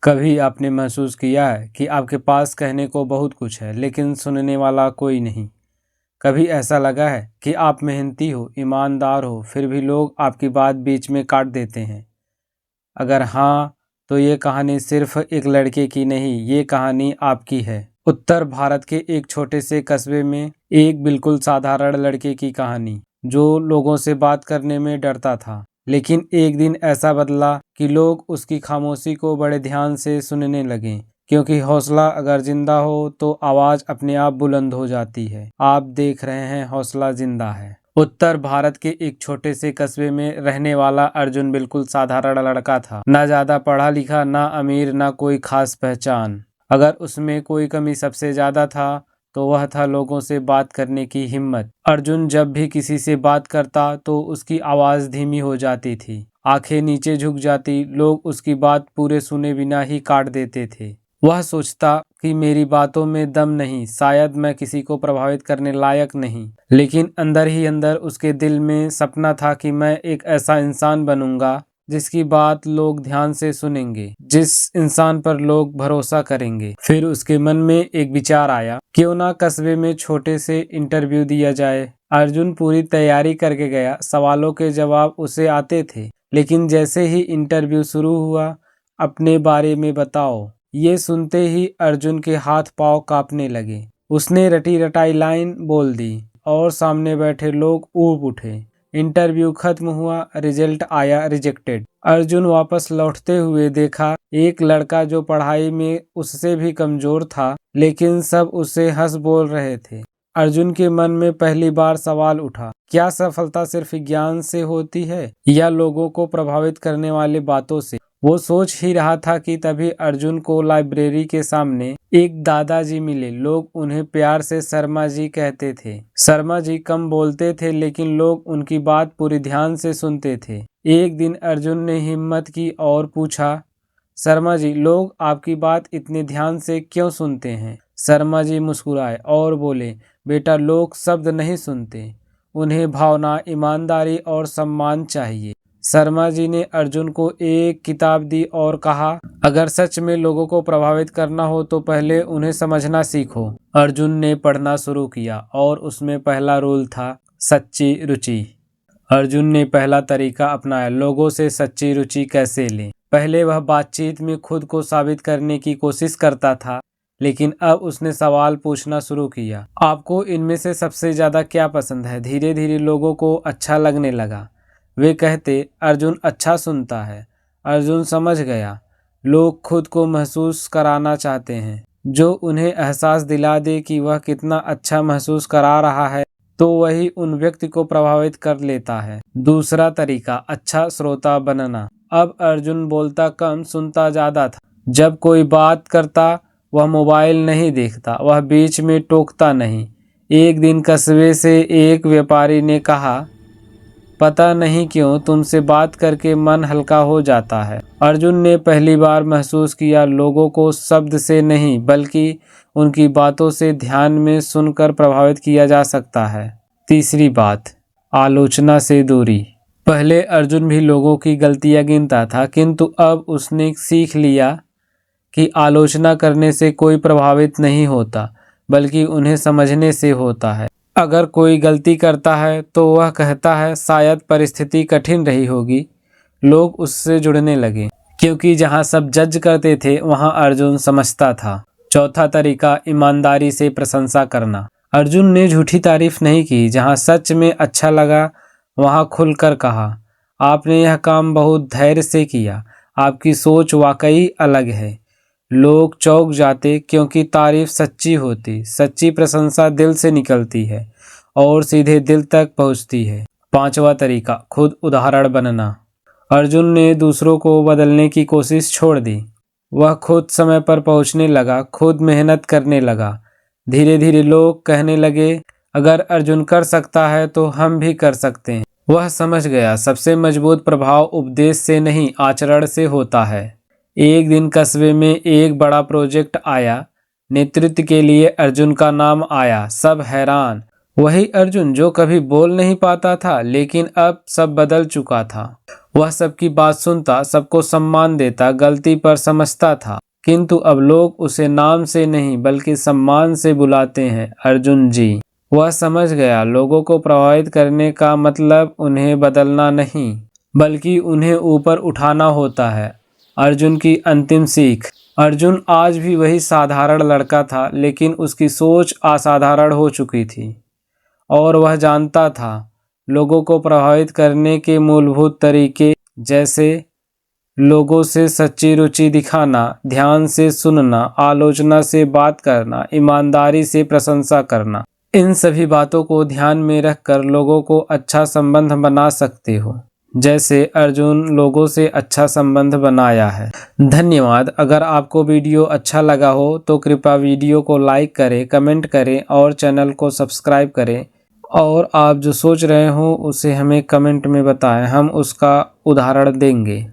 कभी आपने महसूस किया है कि आपके पास कहने को बहुत कुछ है लेकिन सुनने वाला कोई नहीं? कभी ऐसा लगा है कि आप मेहनती हो, ईमानदार हो, फिर भी लोग आपकी बात बीच में काट देते हैं? अगर हाँ, तो ये कहानी सिर्फ एक लड़के की नहीं, ये कहानी आपकी है। उत्तर भारत के एक छोटे से कस्बे में एक बिल्कुल साधारण लड़के की कहानी, जो लोगों से बात करने में डरता था। लेकिन एक दिन ऐसा बदला कि लोग उसकी खामोशी को बड़े ध्यान से सुनने लगे, क्योंकि हौसला अगर जिंदा हो तो आवाज अपने आप बुलंद हो जाती है। आप देख रहे हैं हौसला जिंदा है। उत्तर भारत के एक छोटे से कस्बे में रहने वाला अर्जुन बिल्कुल साधारण लड़का था। ना ज्यादा पढ़ा लिखा, ना अमीर, ना कोई खास पहचान। अगर उसमें कोई कमी सबसे ज्यादा था तो वह था लोगों से बात करने की हिम्मत। अर्जुन जब भी किसी से बात करता तो उसकी आवाज धीमी हो जाती थी, आंखें नीचे झुक जाती, लोग उसकी बात पूरे सुने बिना ही काट देते थे। वह सोचता कि मेरी बातों में दम नहीं, शायद मैं किसी को प्रभावित करने लायक नहीं। लेकिन अंदर ही अंदर उसके दिल में सपना था कि मैं एक ऐसा इंसान बनूंगा जिसकी बात लोग ध्यान से सुनेंगे, जिस इंसान पर लोग भरोसा करेंगे। फिर उसके मन में एक विचार आया, क्यों ना कस्बे में छोटे से इंटरव्यू दिया जाए। अर्जुन पूरी तैयारी करके गया, सवालों के जवाब उसे आते थे, लेकिन जैसे ही इंटरव्यू शुरू हुआ, अपने बारे में बताओ, ये सुनते ही अर्जुन के हाथ पांव कांपने लगे। उसने रटी रटाई लाइन बोल दी और सामने बैठे लोग ऊब उठे। इंटरव्यू खत्म हुआ, रिजल्ट आया रिजेक्टेड। अर्जुन वापस लौटते हुए देखा एक लड़का जो पढ़ाई में उससे भी कमजोर था, लेकिन सब उसे हंस बोल रहे थे। अर्जुन के मन में पहली बार सवाल उठा, क्या सफलता सिर्फ ज्ञान से होती है या लोगों को प्रभावित करने वाली बातों से? वो सोच ही रहा था कि तभी अर्जुन को लाइब्रेरी के सामने एक दादाजी मिले। लोग उन्हें प्यार से शर्मा जी कहते थे। शर्मा जी कम बोलते थे, लेकिन लोग उनकी बात पूरी ध्यान से सुनते थे। एक दिन अर्जुन ने हिम्मत की और पूछा, शर्मा जी, लोग आपकी बात इतने ध्यान से क्यों सुनते हैं? शर्मा जी मुस्कुराए और बोले, बेटा, लोग शब्द नहीं सुनते, उन्हें भावना, ईमानदारी और सम्मान चाहिए। शर्मा जी ने अर्जुन को एक किताब दी और कहा, अगर सच में लोगों को प्रभावित करना हो तो पहले उन्हें समझना सीखो। अर्जुन ने पढ़ना शुरू किया और उसमें पहला रूल था सच्ची रुचि। अर्जुन ने पहला तरीका अपनाया, लोगों से सच्ची रुचि कैसे लें। पहले वह बातचीत में खुद को साबित करने की कोशिश करता था, लेकिन अब उसने सवाल पूछना शुरू किया, आपको इनमें से सबसे ज्यादा क्या पसंद है? धीरे धीरे लोगों को अच्छा लगने लगा। वे कहते, अर्जुन अच्छा सुनता है। अर्जुन समझ गया, लोग खुद को महसूस कराना चाहते हैं। जो उन्हें एहसास दिला दे कि वह कितना अच्छा महसूस करा रहा है, तो वही उन व्यक्ति को प्रभावित कर लेता है। दूसरा तरीका, अच्छा श्रोता बनना। अब अर्जुन बोलता कम, सुनता ज्यादा था। जब कोई बात करता, वह मोबाइल नहीं देखता, वह बीच में टोकता नहीं। एक दिन कस्बे से एक व्यापारी ने कहा, पता नहीं क्यों तुमसे बात करके मन हल्का हो जाता है। अर्जुन ने पहली बार महसूस किया, लोगों को शब्द से नहीं बल्कि उनकी बातों से ध्यान में सुनकर प्रभावित किया जा सकता है। तीसरी बात, आलोचना से दूरी। पहले अर्जुन भी लोगों की गलतियां गिनता था, किंतु अब उसने सीख लिया कि आलोचना करने से कोई प्रभावित नहीं होता, बल्कि उन्हें समझने से होता है। अगर कोई गलती करता है तो वह कहता है, शायद परिस्थिति कठिन रही होगी। लोग उससे जुड़ने लगे, क्योंकि जहां सब जज करते थे वहां अर्जुन समझता था। चौथा तरीका, ईमानदारी से प्रशंसा करना। अर्जुन ने झूठी तारीफ नहीं की, जहां सच में अच्छा लगा वहां खुलकर कहा, आपने यह काम बहुत धैर्य से किया, आपकी सोच वाकई अलग है। लोग चौंक जाते, क्योंकि तारीफ सच्ची होती। सच्ची प्रशंसा दिल से निकलती है और सीधे दिल तक पहुंचती है। पांचवा तरीका, खुद उदाहरण बनना। अर्जुन ने दूसरों को बदलने की कोशिश छोड़ दी। वह खुद समय पर पहुंचने लगा, खुद मेहनत करने लगा। धीरे धीरे लोग कहने लगे, अगर अर्जुन कर सकता है तो हम भी कर सकते हैं। वह समझ गया, सबसे मजबूत प्रभाव उपदेश से नहीं, आचरण से होता है। एक दिन कस्बे में एक बड़ा प्रोजेक्ट आया। नेतृत्व के लिए अर्जुन का नाम आया। सब हैरान, वही अर्जुन जो कभी बोल नहीं पाता था, लेकिन अब सब बदल चुका था। वह सबकी बात सुनता, सबको सम्मान देता, गलती पर समझता था, किंतु अब लोग उसे नाम से नहीं बल्कि सम्मान से बुलाते हैं, अर्जुन जी। वह समझ गया, लोगों को प्रभावित करने का मतलब उन्हें बदलना नहीं बल्कि उन्हें ऊपर उठाना होता है। अर्जुन की अंतिम सीख। अर्जुन आज भी वही साधारण लड़का था, लेकिन उसकी सोच असाधारण हो चुकी थी और वह जानता था लोगों को प्रभावित करने के मूलभूत तरीके, जैसे लोगों से सच्ची रुचि दिखाना, ध्यान से सुनना, आलोचना से बात करना, ईमानदारी से प्रशंसा करना। इन सभी बातों को ध्यान में रखकर लोगों को अच्छा संबंध बना सकते हो, जैसे अर्जुन लोगों से अच्छा संबंध बनाया है। धन्यवाद। अगर आपको वीडियो अच्छा लगा हो तो कृपया वीडियो को लाइक करें, कमेंट करें और चैनल को सब्सक्राइब करें। और आप जो सोच रहे हो उसे हमें कमेंट में बताएं, हम उसका उदाहरण देंगे।